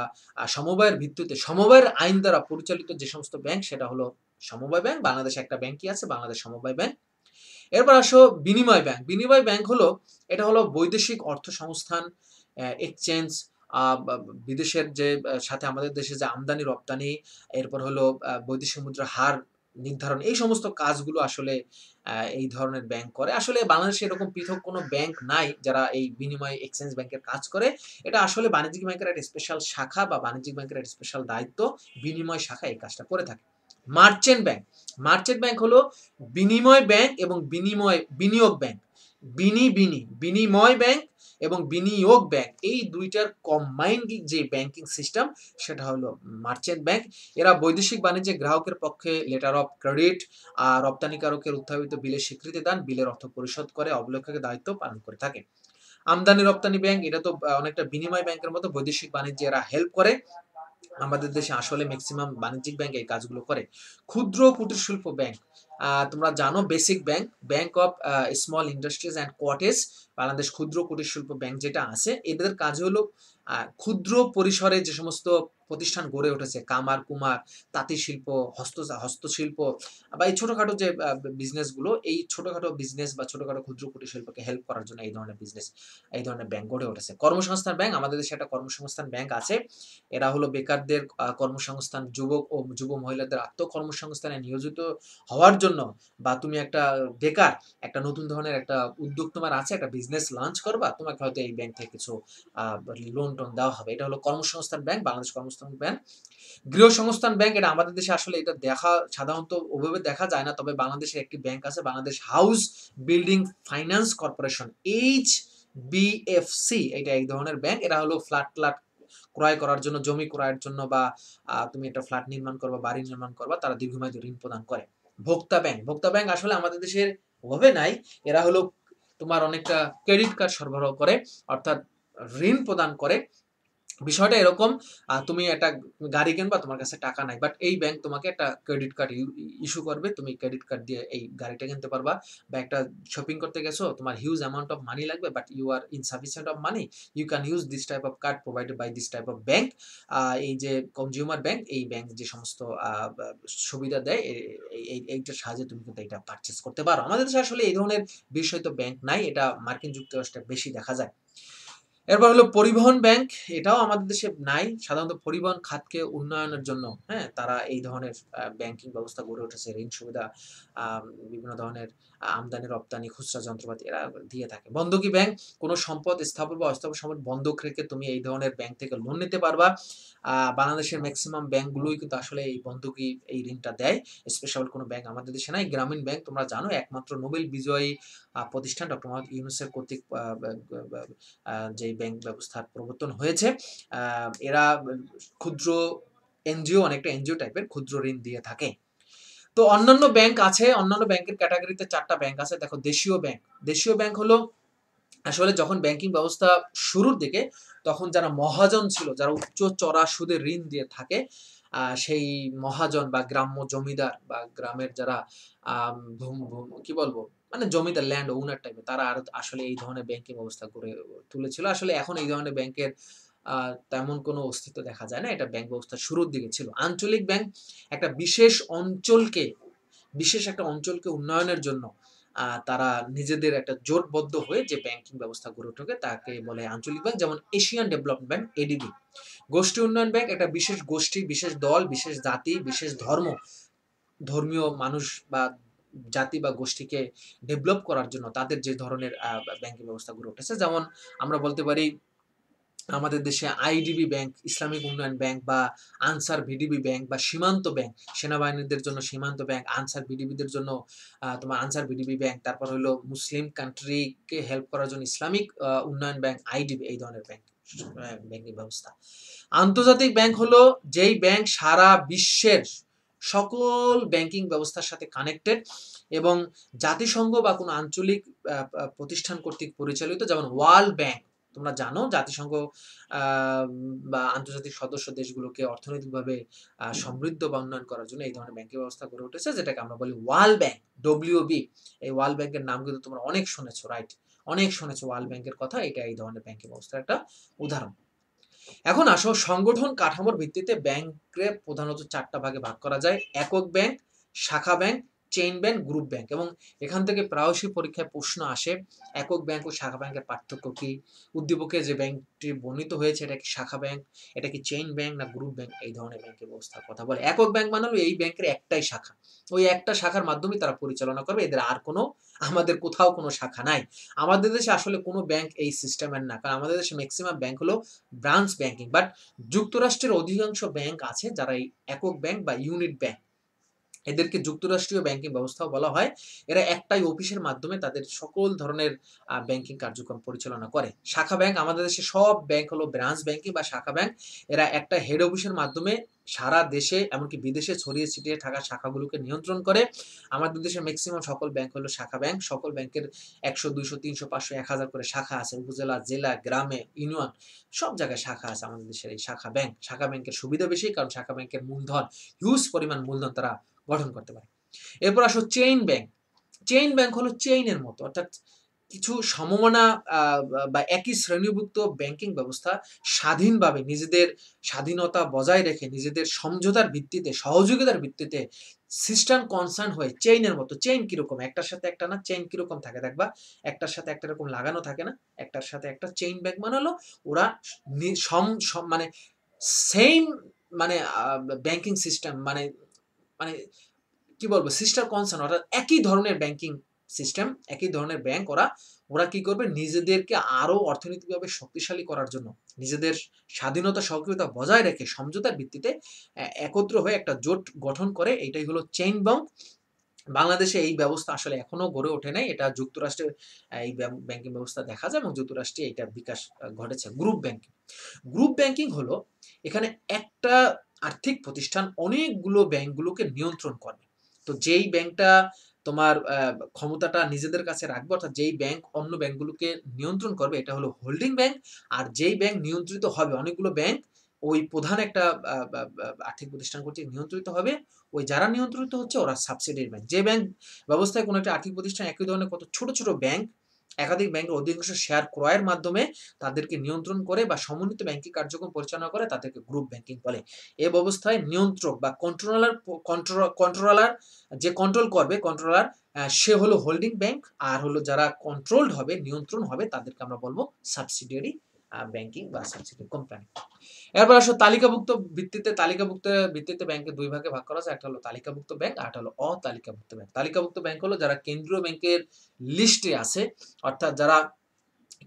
সমবায়ের ভিত্তিতে সমবায়ের আইন দ্বারা পরিচালিত যে সমস্ত ব্যাংক, সেটা হলো সমবায় ব্যাংক। বাংলাদেশে একটা ব্যাংকই আছে, বাংলাদেশ সমবায় ব্যাংক। এরপর আসো বিনিময় ব্যাংক। বিনিময় ব্যাংক হলো, এটা হলো বৈদেশিক অর্থ সংস্থান, এক্সচেঞ্জ, বিদেশের যে সাথে আমাদের দেশে যে আমদানি রপ্তানি, এরপর হলো বৈদেশিক মুদ্রার হার নির্ধারণ, এই সমস্ত কাজগুলো আসলে এই ধরনের ব্যাংক করে। আসলে বাংলাদেশে এরকম পৃথক কোনো ব্যাংক নাই যারা এই বিনিময় এক্সচেঞ্জ ব্যাংকের কাজ করে। এটা আসলে বাণিজ্যিক ব্যাংকের একটা স্পেশাল শাখা বা বাণিজ্যিক ব্যাংকের একটা স্পেশাল দায়িত্ব, বিনিময় শাখা এই কাজটা করে থাকে। মার্চেন্ট ব্যাংক, মার্চেন্ট ব্যাংক হলো বিনিময় ব্যাংক এবং বিনিয়োগ ব্যাংক। বিনিময় ব্যাংক এবং বিনিয়োগ ব্যাংক, এই দুইটার কম্বাইন্ড যে ব্যাংকিং সিস্টেম, সেটা হলো মার্চেন্ট ব্যাংক। এরা বৈদেশিক বাণিজ্যে গ্রাহকের পক্ষে লেটার অফ ক্রেডিট, রপ্তানিকারকের উত্থাপিত বিলের স্বীকৃতি দান, বিলের অর্থ পরিশোধ করে অবলেখকের দায়িত্ব পালন করে থাকে। আমদানি রপ্তানি ব্যাংক, এটা তো অনেকটা বিনিময় ব্যাংকের মতো, বৈদেশিক বাণিজ্যে এরা হেল্প করে। আমাদের দেশে আসলে ম্যাক্সিমাম বাণিজ্যিক ব্যাংক এই কাজগুলো করে। ক্ষুদ্র কুটির শিল্প ব্যাংক, তোমরা জানো basic bank, bank of small industries and cooperatives, Bangladesh ক্ষুদ্র কুটির শিল্প ব্যাংক যেটা আছে, এদের কাজ হলো ক্ষুদ্র পরিসরে যে সমস্ত প্রতিষ্ঠান গড়ে উঠেছে, কামার কুমার, তাঁতি শিল্প, হস্তশিল্প বা এই ছোটখাটো যে বিজনেসগুলো, এই ছোটখাটো বিজনেস বা ছোটখাটো ক্ষুদ্র কুটির শিল্পকে হেল্প করার জন্য এই ধরনের ব্যাংক গড়ে উঠেছে। কর্মসংস্থান ব্যাংক, আমাদের দেশে একটা কর্মসংস্থান ব্যাংক আছে। এরা হলো বেকারদের কর্মসংস্থান, যুবক ও যুব মহিলাদের আত্মকর্মসংস্থানে নিয়োজিত হওয়ার জন্য, বা তুমি একটা বেকার, একটা নতুন ধরনের একটা উদ্যোগ তোমার আছে, একটা বিজনেস লঞ্চ করবা, তোমাকে হয়তো এই ব্যাংক থেকে কিছু লোন টোন দেওয়া হবে। এটা হলো কর্মসংস্থান ব্যাংক, বাংলাদেশ কর্মসংস্থান ব্যাংক। গৃহসংস্থান ব্যাংক, এটা আমাদের দেশে আসলে এটা সাধারণত ওভাবে দেখা যায় না, তবে বাংলাদেশে একটি ব্যাংক আছে, Bangladesh house building finance corporation, HBFC, এটা এক ধরনের ব্যাংক। এরা হলো ফ্ল্যাট ক্রয় করার জন্য, জমি ক্রয়ের জন্য, বা তুমি একটা ফ্ল্যাট নির্মাণ করবা, বাড়ি নির্মাণ করবা, তারা দীর্ঘমেয়াদী ঋণ প্রদান করে। ভোক্তা ব্যাংক আসলে আমাদের দেশের ওভাবে নাই। এরা হলো তোমার অনেকটা ক্রেডিট কার্ড সরবরাহ করে, অর্থাৎ ঋণ প্রদান করে। বিষয়টা এরকম, তুমি একটা গাড়ি কিনবা, তোমার কাছে টাকা নাই, বাট এই ব্যাংক তোমাকে একটা ক্রেডিট কার্ড ইস্যু করবে, তুমি ক্রেডিট কার্ড দিয়ে এই গাড়িটা কিনতে পারবা। বা একটা শপিং করতে গেছো, তোমার হিউজ অ্যামাউন্ট অফ মানি লাগবে, but you are insufficient of money, you can use this type of card provided by this type of bank. এই যে কনজিউমার ব্যাংক, এই ব্যাংক যে সমস্ত সুবিধা দেয়, এইটার সাহায্যে তুমি কিন্তু এটা পারচেস করতে পারো। আমাদের দেশে আসলে এই ধরনের বিষয় তো ব্যাংক নাই, এটা মার্কিন যুক্তরাষ্ট্রে বেশি দেখা যায়। এরপর হলো পরিবহন ব্যাংক, এটাও আমাদের দেশে নাই। সাধারণত পরিবহন খাতকে উন্নয়নের জন্য, হ্যাঁ, তারা এই ধরনের ব্যাংকিং ব্যবস্থা গড়ে উঠেছে, ঋণ সুবিধা, বিভিন্ন ধরনের আমদানি রপ্তানি, খুচরা যন্ত্রপাতি এরা দিয়ে থাকে। বন্ধকি ব্যাংক, কোনো সম্পদ স্থাবর বা অস্থাবর সম্পদ বন্ধক রেখে তুমি এই ধরনের ব্যাংক থেকে লোন নিতে পারবা। বাংলাদেশের ম্যাক্সিমাম ব্যাংকগুলোই কিন্তু আসলে এই বন্ধকি এই ঋণটা দেয়। স্পেশাল কোনো ব্যাংক আমাদের দেশে নাই। গ্রামীণ ব্যাংক, তোমরা জানো একমাত্র নোবেল বিজয়ী প্রতিষ্ঠান ডক্টর মোহাম্মদ ইউনূসের কর্তৃক যে ব্যাংক ব্যবস্থার প্রবর্তন হয়েছে। এরা ক্ষুদ্র এনজিও, অনেকটা এনজিও টাইপের, ক্ষুদ্র ঋণ দিয়ে থাকে। তো অন্যান্য ব্যাংক আছে, অন্যান্য ব্যাংকের ক্যাটাগরিতে 4টা ব্যাংক আছে। দেখো দেশীয় ব্যাংক হলো আসলে যখন ব্যাংকিং ব্যবস্থা শুরুর দিকে, তখন যারা মহাজন ছিল, যারা উচ্চ চড়া সুদে ঋণ দিয়ে থাকে, সেই মহাজন বা গ্রাম্য জমিদার বা গ্রামের যারা কি বলবো, মানে জমিদার, ল্যান্ড ওনার টাইপের, তারা আর আসলে এই ধরনের ব্যাংকিং ব্যবস্থা গড়ে তুলেছিল। আসলে এখন এই ধরনের ব্যাংকের তেমন কোনো অস্তিত্ব দেখা যায় না, এটা ব্যাংক ব্যবস্থার শুরুর দিকে ছিল। আঞ্চলিক ব্যাংক, একটা বিশেষ একটা অঞ্চলকে উন্নয়নের জন্য তারা নিজেদের একটা জোটবদ্ধ হয়ে যে ব্যাংকিং ব্যবস্থা গড়ে ওঠে, তাকে বলে আঞ্চলিক ব্যাংক। যেমন এশিয়ান ডেভেলপমেন্ট ব্যাংক, ADB। গোষ্ঠী উন্নয়ন ব্যাংক, একটা বিশেষ গোষ্ঠী, বিশেষ দল, বিশেষ জাতি, বিশেষ ধর্মীয় মানুষ বা জাতি বা গোষ্ঠীকে ডেভেলপ করার জন্য তাদের যে ধরনের ব্যাংকিং ব্যবস্থা গড়ে উঠেছে। যেমন আমরা বলতে পারি আমাদের দেশে IDB ব্যাংক, ইসলামিক উন্নয়ন ব্যাংক, বা আনসার ভিডিবি ব্যাংক, বা সীমান্ত ব্যাংক, সেনাবাহিনীদের জন্য সীমান্ত ব্যাংক, আনসার ভিডিবিদের জন্য তোমার আনসার ভিডিবি ব্যাংক। তারপর হলো মুসলিম কান্ট্রিকে হেল্প করার জন্য ইসলামিক উন্নয়ন ব্যাংক, IDB, এই ধরনের ব্যাংকিং ব্যবস্থা। আন্তর্জাতিক ব্যাংক হলো যেই ব্যাংক সারা বিশ্বের সকল ব্যাংকিং ব্যবস্থার সাথে কানেক্টেড এবং জাতিসংঘ বা কোনো আঞ্চলিক প্রতিষ্ঠান কর্তৃক পরিচালিত, যেমন ওয়ার্ল্ড ব্যাংক। তোমরা জানো জাতিসংঘ বা আন্তর্জাতিক সদস্য দেশগুলোকে অর্থনৈতিকভাবে সমৃদ্ধ বা উন্নয়ন করার জন্য এই ধরনের ব্যাংকিং ব্যবস্থা গড়ে উঠেছে, যেটাকে আমরা বলি ওয়ার্ল্ড ব্যাংক, WB। এই ওয়ার্ল্ড ব্যাংকের নাম কিন্তু তোমরা অনেক শুনেছো, রাইট? অনেক শুনেছো ওয়ার্ল্ড ব্যাংকের কথা। এটা এই ধরনের ব্যাংকিং ব্যবস্থার একটা উদাহরণ। এখন আসো, সংগঠন কাঠামোর ভিত্তিতে ব্যাংকে প্রধানত 4টা ভাগে ভাগ করা যায়: একক ব্যাংক, শাখা bank, chain bank, group bank. এবং এখান থেকে প্রায়শই পরীক্ষায় প্রশ্ন আসে, একক ব্যাংক ও শাখা ব্যাংকের পার্থক্য কি? উদ্দীপকে যে ব্যাংকটি বর্ণিত হয়েছে এটা কি শাখা ব্যাংক, এটা কি চেইন ব্যাংক না গ্রুপ ব্যাংক, এই ধরনের ব্যাংকের ব্যবস্থার কথা বলে। একক ব্যাংক মানে হলো এই ব্যাংকের একটাই শাখা, ওই একটা শাখার মাধ্যমে তারা পরিচালনা করবে, এদের আর কোনো, আমাদের কোথাও কোনো শাখা নাই। আমাদের দেশে আসলে কোনো ব্যাংক এই সিস্টেমের না, কারণ আমাদের দেশে ম্যাক্সিমাম ব্যাংক হলো ব্রাঞ্চ ব্যাংকিং। বাট যুক্তরাষ্ট্রের অধিকাংশ ব্যাংক আছে যারা এই একক ব্যাংক বা ইউনিট ব্যাংক, এদেরকে যুক্তরাষ্ট্রীয় ব্যাংকিং ব্যবস্থাও বলা হয়। এরা একটাই অফিসের মাধ্যমে তাদের সকল ধরনের ব্যাংকিং কার্যক্রম পরিচালনা করে। শাখা ব্যাংক, আমাদের দেশে সব ব্যাংক হলো ব্রাঞ্চ ব্যাংকিং বা শাখা ব্যাংক। এরা একটা হেড অফিসের মাধ্যমে সারা দেশে এমনকি বিদেশে ছড়িয়ে ছিটিয়ে থাকা শাখাগুলোকে নিয়ন্ত্রণ করে। আমাদের দেশের ম্যাক্সিমাম সকল ব্যাংক হলো শাখা ব্যাংক। সকল ব্যাংকের 100, 200, 300, 500, 1000 করে শাখা আছে। উপজেলা, জেলা, গ্রামে, ইউনিয়ন সব জায়গায় শাখা আছে আমাদের দেশের এই শাখা ব্যাংক। শাখা ব্যাংকের সুবিধা বেশি, কারণ শাখা ব্যাংকের মূলধন, হিউজ পরিমাণ মূলধন তারা গঠন করতে পারে। এরপর আসো চেইন ব্যাংক। চেইন ব্যাংক হলো চেইনের মতো, অর্থাৎ কিছু সমমনা বা একই শ্রেণীভুক্ত ব্যাংকিং ব্যবস্থা স্বাধীনভাবে নিজেদের স্বাধীনতা বজায় রেখে নিজেদের সমঝোতার ভিত্তিতে, সহযোগিতার ভিত্তিতে সিস্টেম কনসার্ন হয়ে চেইনের মতো। চেইন কিরকম? একটার সাথে একটা না, চেইন কিরকম থাকে দেখবা, একটার সাথে একটা এরকম লাগানো থাকে না, একটার সাথে একটা। চেইন ব্যাংক মানে হলো ওরা মানে সেম, মানে ব্যাংকিং সিস্টেম, মানে মানে কি বলবো, সিস্টার কনসার্ন, অর্থাৎ একই ধরনের ব্যাংকিং সিস্টেম, একই ধরনের ব্যাংক। ওরা ওরা কি করবে, নিজেদেরকে আরো অর্থনৈতিকভাবে শক্তিশালী করার জন্য নিজেদের স্বাধীনতা সক্রিয়তা বজায় রেখে সমঝোতার ভিত্তিতে একত্র হয়ে একটা জোট গঠন করে। এটাই হলো চেইন ব্যাংক। বাংলাদেশে এই ব্যবস্থা আসলে এখনো গড়ে ওঠে নাই। এটা যুক্তরাষ্ট্রে এই ব্যাংকিং ব্যবস্থা দেখা যায় এবং যুক্তরাষ্ট্রে এটার বিকাশ ঘটেছে। Group banking. গ্রুপ ব্যাংকিং হলো এখানে একটা আর্থিক প্রতিষ্ঠান অনেকগুলো ব্যাংকগুলোকে নিয়ন্ত্রণ করবে। তো যেই ব্যাংকটা তোমার ক্ষমতাটা নিজেদের কাছে রাখবে, অর্থাৎ যেই ব্যাংক অন্য ব্যাংকগুলোকে নিয়ন্ত্রণ করবে, এটা হলো হোল্ডিং ব্যাংক। আর যেই ব্যাংক নিয়ন্ত্রিত হবে, অনেকগুলো ব্যাংক ওই প্রধান একটা আর্থিক প্রতিষ্ঠান কর্তৃক নিয়ন্ত্রিত হবে, ওই যারা নিয়ন্ত্রিত হচ্ছে ওরা সাবসিডিয়ারি ব্যাংক। যে ব্যাংক ব্যবস্থায় কোনো একটা আর্থিক প্রতিষ্ঠান একই ধরনের কত ছোট ছোট ব্যাংক একাধিক ব্যাংকের অধিকাংশ শেয়ার ক্রয়ের মাধ্যমে তাদেরকে নিয়ন্ত্রণ করে বা সমন্বিত ব্যাংকিং কার্যক্রম পরিচালনা করে, তাদেরকে গ্রুপ ব্যাংকিং বলে। এ ব্যবস্থায় নিয়ন্ত্রক বা কন্ট্রোলার যে কন্ট্রোল করবে, কন্ট্রোলার সে হলো হোল্ডিং ব্যাংক। আর হলো যারা কন্ট্রোলড হবে, নিয়ন্ত্রণ হবে, তাদেরকে আমরা বলবো সাবসিডিয়ারি ব্যাংকিং বা সাবসিডিয়ারি কোম্পানি। এরপর আসো তালিকাভুক্ত ভিত্তিতে। তালিকাভুক্ত ভিত্তিতে ব্যাংকে দুই ভাগে ভাগ করা যায়, একটা হলো তালিকাভুক্ত ব্যাংক আর একটা হলো অতালিকাভুক্ত ব্যাংক। তালিকাভুক্ত ব্যাংক হলো যারা কেন্দ্রীয় ব্যাংকের লিস্টে আছে, অর্থাৎ যারা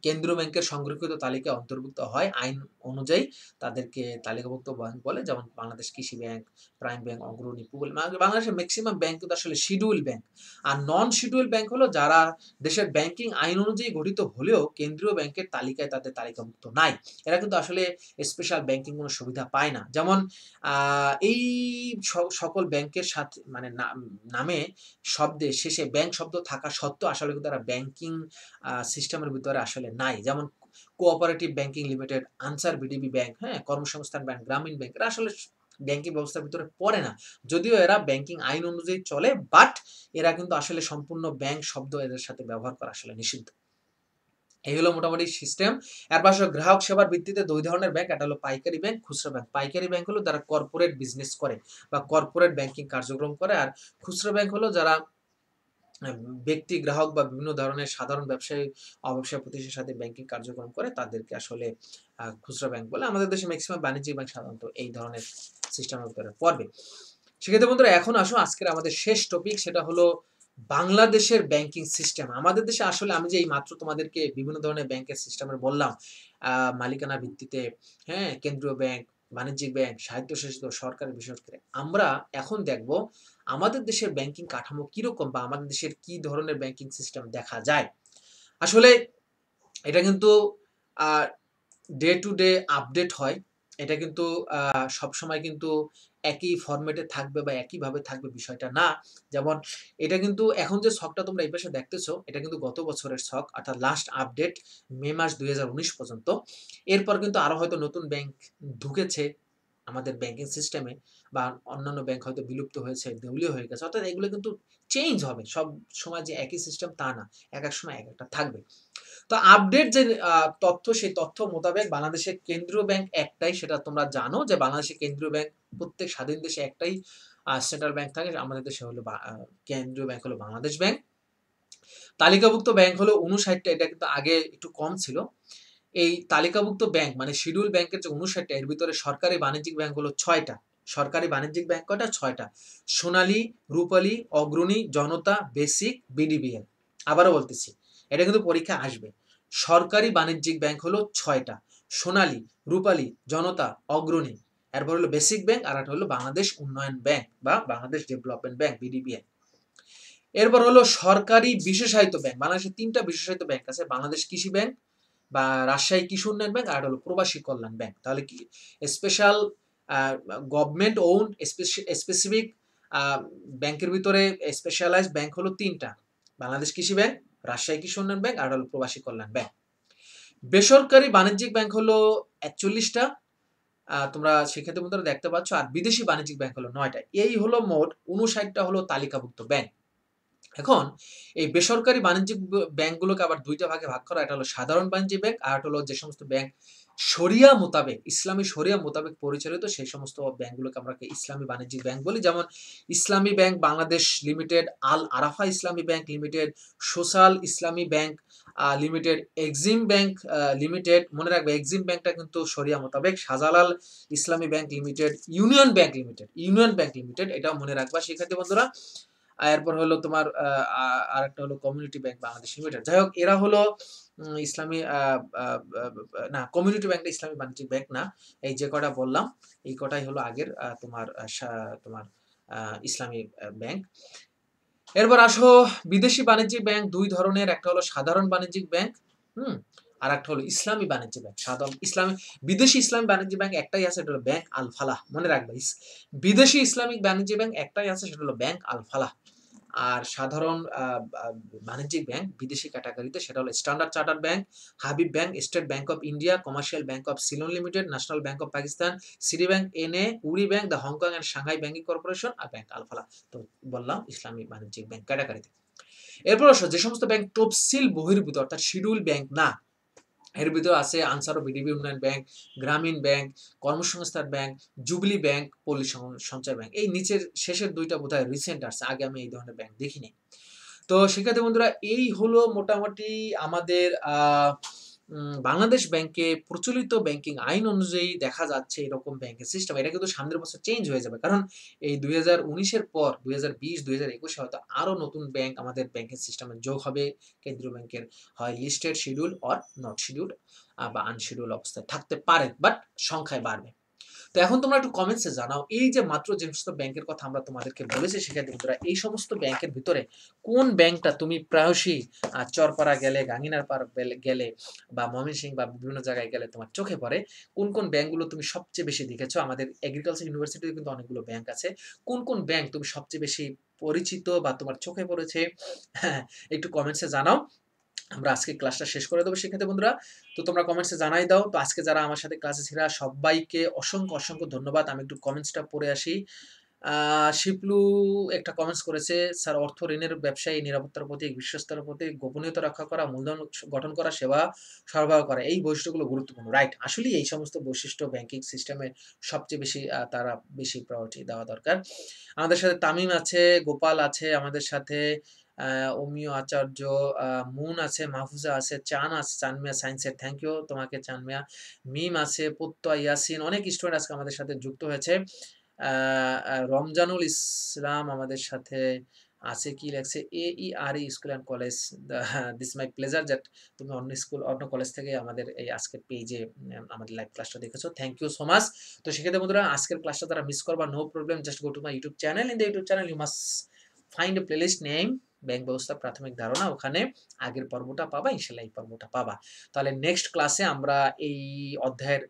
কেন্দ্রীয় ব্যাংকের সংরক্ষিত তালিকায় অন্তর্ভুক্ত হয় আইন অনুযায়ী, তাদেরকে তালিকাভুক্ত ব্যাংক বলে। যেমন বাংলাদেশ কৃষি ব্যাংক, প্রাইম ব্যাংক, অগ্রণী, পূর্ব। বাংলাদেশের ম্যাক্সিমাম ব্যাংক কিন্তু আসলে শিডিউল ব্যাংক। আর নন শিডিউল ব্যাংক হলো যারা দেশের ব্যাংকিং আইন অনুযায়ী গঠিত হলেও কেন্দ্রীয় ব্যাংকের তালিকায় তাদের তালিকাভুক্ত নাই। এরা কিন্তু আসলে স্পেশাল ব্যাংকিং কোনো সুবিধা পায় না। যেমন এই সকল ব্যাংকের সাথে মানে নামে শব্দে শেষে ব্যাংক শব্দ থাকা সত্ত্বেও আসলে কিন্তু তারা ব্যাংকিং সিস্টেমের ভিতরে আসলে নাই। যেমন cooperative banking limited, answer BDB bank, হ্যাঁ, কর্মসংস্থান ব্যাংক, গ্রামীণ ব্যাংক, এরা আসলে ব্যাংকিং ব্যবস্থার ভিতরে পড়ে না। যদিও এরা ব্যাংকিং আইন অনুযায়ী চলে, বাট এরা কিন্তু আসলে সম্পূর্ণ ব্যাংক শব্দ এদের সাথে ব্যবহার করা আসলে নিষিদ্ধ। এই হলো মোটামুটি সিস্টেম। এরপর আসলে গ্রাহক সেবার ভিত্তিতে দুই ধরনের ব্যাংক, একটা হলো পাইকারি ব্যাংক, খুচরা ব্যাংক। পাইকারি ব্যাংক হলো যারা কর্পোরেট বিজনেস করে বা কর্পোরেট ব্যাংকিং কার্যক্রম করে। আর খুচরা ব্যাংক হলো যারা ব্যক্তি, গ্রাহক বা বিভিন্ন ধরনের সাধারণ ব্যবসায়ী, অব্যবসায়ী প্রতিষ্ঠানের সাথে ব্যাংকিং কার্যক্রম করে, তাদেরকে আসলে খুচরা ব্যাংক বলে। আমাদের দেশে ম্যাক্সিমাম বাণিজ্যিক ব্যাংক সাধারণত এই ধরনের সিস্টেমের ভিতরে পড়বে। সেক্ষেত্রে বন্ধুরা, এখন আসো আজকের আমাদের শেষ টপিক, সেটা হলো বাংলাদেশের ব্যাংকিং সিস্টেম। আমাদের দেশে আসলে আমি যে এই মাত্র তোমাদেরকে বিভিন্ন ধরনের ব্যাংকের সিস্টেমের বললাম, মালিকানা ভিত্তিতে, হ্যাঁ, কেন্দ্রীয় ব্যাংক, বাণিজ্যিক ব্যাংক, স্বায়ত্তশাসিত, সরকারি, বেসরকারি, আমরা এখন দেখব আমাদের দেশের ব্যাংকিং কাঠামো কিরকম বা আমাদের দেশের কি ধরনের ব্যাংকিং সিস্টেম দেখা যায়। আসলে এটা কিন্তু ডে টু ডে আপডেট হয়। এটা কিন্তু সবসময় কিন্তু একই ফরম্যাটে থাকবে বা একইভাবে থাকবে বিষয়টা না। যেমন এটা কিন্তু এখন যে ছকটা তোমরা এই পাশে দেখতেছো, এটা কিন্তু গত বছরের ছক, অর্থাৎ লাস্ট আপডেট মে মাস ২০১৯ পর্যন্ত। এরপর কিন্তু আরো হয়তো নতুন ব্যাংক ঢুকেছে আমাদের ব্যাংকিং সিস্টেমে, বা অন্যান্য ব্যাংক হয়তো বিলুপ্ত হয়েছে, দেউলিয়া হয়ে গেছে। অর্থাৎ এগুলো কিন্তু চেঞ্জ হবে। সব সময় যে একই সিস্টেম তা না। একেক সময় একেকটা থাকবে। তো আপডেট যে তথ্য, সেই তথ্য মোতাবেক বাংলাদেশের কেন্দ্রীয় ব্যাংক একটাই, সেটা তোমরা জানো যে বাংলাদেশের কেন্দ্রীয় ব্যাংক প্রত্যেক স্বাধীন দেশে একটাই সেন্ট্রাল ব্যাংক থাকে। আমাদের দেশে হলো কেন্দ্রীয় ব্যাংক হলো বাংলাদেশ ব্যাংক। তালিকাভুক্ত ব্যাংক হলো ৫৯টা, এটা কিন্তু আগে একটু কম ছিল। এই তালিকাভুক্ত ব্যাংক মানে শিডিউল ব্যাংকের যে ৫৯টা, এর ভিতরে সরকারি বাণিজ্যিক ব্যাংক হলো ৬টা। সরকারি বাণিজ্যিক ব্যাংক কয়টা? ৬টা। সোনালী, রূপালী, অগ্রণী, জনতা, বেসিক, বিডিবিএল। আবারও বলতেছি, এটা কিন্তু পরীক্ষা আসবে। সরকারি বাণিজ্যিক ব্যাংক হলো ৬টা। সোনালী, রূপালী, জনতা, অগ্রণী, এরপর হলো বেসিক ব্যাংক, আর একটা হলো বাংলাদেশ উন্নয়ন ব্যাংক বা বাংলাদেশ ডেভেলপমেন্ট ব্যাংক, বিডিবিএল। এরপর হলো সরকারি বিশেষায়িত ব্যাংক। বাংলাদেশে ৩টা বিশেষায়িত ব্যাংক আছে, বাংলাদেশ কৃষি ব্যাংক বা রাজশাহী কৃষি উন্নয়ন ব্যাংক, আর হলো প্রবাসী কল্যাণ ব্যাংক। তাহলে কি স্পেশাল গভর্নমেন্ট ওন স্পেসিফিক ব্যাংকের ভিতরে স্পেশালাইজড ব্যাংক হলো ৩টা, বাংলাদেশ কৃষি ব্যাংক, রাজশাহী কৃষি উন্নয়ন ব্যাংক, আর হলো প্রবাসী কল্যাণ ব্যাংক। বেসরকারি বাণিজ্যিক ব্যাংক হলো ৪১টা, তোমরা সেক্ষেত্রে বন্ধুরা দেখতে পাচ্ছ, আর বিদেশি বাণিজ্যিক ব্যাংক হলো ৯টা। এই হলো মোট ৫৯টা হলো তালিকাভুক্ত ব্যাংক। এখন এই বেসরকারি বাণিজ্যিক ব্যাংকগুলোকে আবার দুইটা ভাগে ভাগ করা। এটা হলো সাধারণ বাণিজ্যিক ব্যাংক, আর একটা হলো যে সমস্ত ব্যাংক শরিয়া মোতাবেক, ইসলামী শরিয়া মোতাবেক পরিচালিত, সেই সমস্ত ব্যাংকগুলোকে আমরা ইসলামী বাণিজ্যিক ব্যাংক বলি। যেমন ইসলামী ব্যাংক বাংলাদেশ লিমিটেড, আল আরাফা ইসলামী ব্যাংক লিমিটেড, সোশ্যাল ইসলামী bank limited, Exim bank limited. মনে রাখবে এক্সিম ব্যাংকটা কিন্তু শরিয়া মোতাবেক। শাহজালাল ইসলামী bank limited, union bank limited, এটাও মনে রাখবা শিক্ষার্থী বন্ধুরা। এরপর হলো তোমার আরেকটা হলো কমিউনিটি ব্যাংক বাংলাদেশ লিমিটেড। যাই হোক, এরা হলো ইসলামী না, কমিউনিটি ব্যাংকটা ইসলামী বাণিজ্যিক ব্যাংক না। এই যে কটা বললাম, এই কটাই হলো আগের তোমার ইসলামী ব্যাংক। এরপর আসো, বিদেশি বাণিজ্যিক ব্যাংক দুই ধরনের, একটা হলো সাধারণ বাণিজ্যিক ব্যাংক, আর একটা হলো ইসলামী বাণিজ্যিক ব্যাংক। বিদেশি ইসলামী বাণিজ্যিক ব্যাংক একটাই আছে, সেটা হলো ব্যাংক আল ফালাহ। মনে রাখবে, বিদেশি ইসলামিক বাণিজ্যিক ব্যাংক একটাই আছে, সেটা হলো ব্যাংক আল ফালাহ। আর সাধারণ বাণিজ্যিক ব্যাংক বিদেশি ক্যাটাগরিতে, সেটা হলো Standard Chartered bank, Habib bank, state bank of India, commercial bank of Ceylon limited, national bank of Pakistan, Citi bank NA, Woori bank, the Hong Kong and Shanghai banking corporation, আর ব্যাংক আল ফালাহ। তো বললাম ইসলামী বাণিজ্যিক ব্যাংক ক্যাটাগরিতে। এরপর আসো, যে সমস্ত ব্যাংক তফসিল বহির্ভূত অর্থাৎ শিডিউল ব্যাংক না, এর ভিতরে আছে আনসার ও বিডিবি উন্নয়ন ব্যাংক, গ্রামীণ ব্যাংক, কর্মসংস্থান ব্যাংক, জুবলি ব্যাংক, পল্লী সঞ্চয় ব্যাংক। এই নিচের শেষের দুইটা বোধহয় রিসেন্ট আসছে, আগে আমি এই ধরনের ব্যাংক দেখিনি। তো শিক্ষার্থী বন্ধুরা, এই হলো মোটামুটি আমাদের বাংলাদেশ ব্যাংকে প্রচলিত ব্যাংকিং আইন অনুযায়ী দেখা যাচ্ছে এরকম ব্যাংকের সিস্টেম। এটা কিন্তু সামনের বছর চেঞ্জ হয়ে যাবে, কারণ এই ২০১৯-এর পর ২০২০, ২০২১-এ হয়তো আরো নতুন ব্যাংক আমাদের ব্যাংকিং সিস্টেমে যোগ হবে। কেন্দ্রীয় ব্যাংকের হয় listed, schedule or not schedule বা আনশিডিউল অবস্থায় থাকতে পারে, বাট সংখ্যায় বাড়বে। তো এখন তোমরা একটু কমেন্টসে জানাও, এই যে মাত্র যে সমস্ত ব্যাংকের কথা আমরা তোমাদেরকে বলেছি শিক্ষার্থী বন্ধুরা, এই সমস্ত ব্যাংকের ভিতরে কোন ব্যাংকটা তুমি প্রায়শই চরপাড়া গেলে, গাঙ্গিনার পাড় গেলে বা ময়মনসিংহ বা বিভিন্ন জায়গায় গেলে তোমার চোখে পড়ে? কোন কোন ব্যাংকগুলো তুমি সবচেয়ে বেশি দেখেছো? আমাদের এগ্রিকালচার ইউনিভার্সিটিতে কিন্তু অনেকগুলো ব্যাংক আছে। কোন কোন ব্যাংক তুমি সবচেয়ে বেশি পরিচিত বা তোমার চোখে পড়েছে? হ্যাঁ, একটু কমেন্টসে জানাও। আমরা আজকে ক্লাসটা শেষ করে দেবো শিক্ষার্থী বন্ধুরা। তো তোমরা কমেন্টসে জানাই দাও। তো আজকে যারা আমার সাথে ক্লাসে ছিল সবাইকে অসংখ্য অসংখ্য ধন্যবাদ। আমি একটু কমেন্টসটা পড়ে আসি। শিপলু একটা কমেন্টস করেছে, স্যার অর্থ ঋণের ব্যবসায়ী নিরাপত্তার প্রতি, বিশ্বস্ততার প্রতি, গোপনীয়তা রক্ষা করা, মূলধন গঠন করা, সেবা সরবরাহ করা, এই বৈশিষ্ট্যগুলো গুরুত্বপূর্ণ। রাইট, আসলেই এই সমস্ত বৈশিষ্ট্য ব্যাংকিং সিস্টেমে সবচেয়ে বেশি তারা বেশি প্রায়োরিটি দেওয়া দরকার। আমাদের সাথে তামিম আছে, গোপাল আছে আমাদের সাথে, অমিয় আচার্য, মুন আছে, মাহফুজা আছে, চান আছে, চানমিয়া সায়েন্সের, থ্যাংক ইউ তোমাকে চানমিয়া। মিম আছে, প্রত্যয়, ইয়াসিন, অনেক স্টুডেন্ট আজকে আমাদের সাথে যুক্ত হয়েছে। রমজানুল ইসলাম আমাদের সাথে আছে, কি লেখছে, AERE school and college, this my pleasure that তুমি অন্য কলেজ থেকে আমাদের এই আজকের পেজে আমাদের লাইভ ক্লাসটা দেখেছো, থ্যাংক ইউ সো মাচ। তো সেক্ষেত্রে বন্ধুরা, আজকের ক্লাসটা তারা মিস করবা, no problem, just go to my YouTube channel. In the YouTube channel you must find a playlist name bank ব্যবস্থা প্রাথমিক ধারণা, ওখানে আগের পর্বটা পাবা, ইনশাল্লাহ এই পর্বটা পাবা। তাহলে নেক্সট ক্লাসে আমরা এই অধ্যায়ের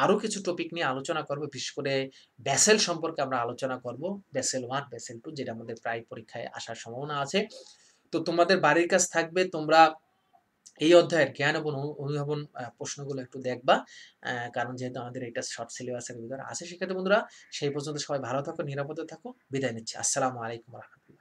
আরো কিছু টপিক নিয়ে আলোচনা করব। বিশেষ করে ব্যাসেল সম্পর্কে আমরা আলোচনা করব। ব্যাসেল 1, ব্যাসেল 2 যেটা আমাদের প্রায় পরীক্ষায় আসার সম্ভাবনা আছে। তো তোমাদের বাড়ির কাজ থাকবে তোমরা এই অধ্যায়ের জ্ঞান এবং অনুধাবন প্রশ্নগুলো একটু দেখবা। কারণ যেহেতু আমাদের এটা শর্ট সিলেবাসের ভিতরে আছে। সেক্ষেত্রে বন্ধুরা সেই পর্যন্ত সবাই ভালো থাকো, নিরাপদে থাকো। বিদায় নিচ্ছি। আসসালামু আলাইকুম ওয়া রাহমাতুল্লাহ।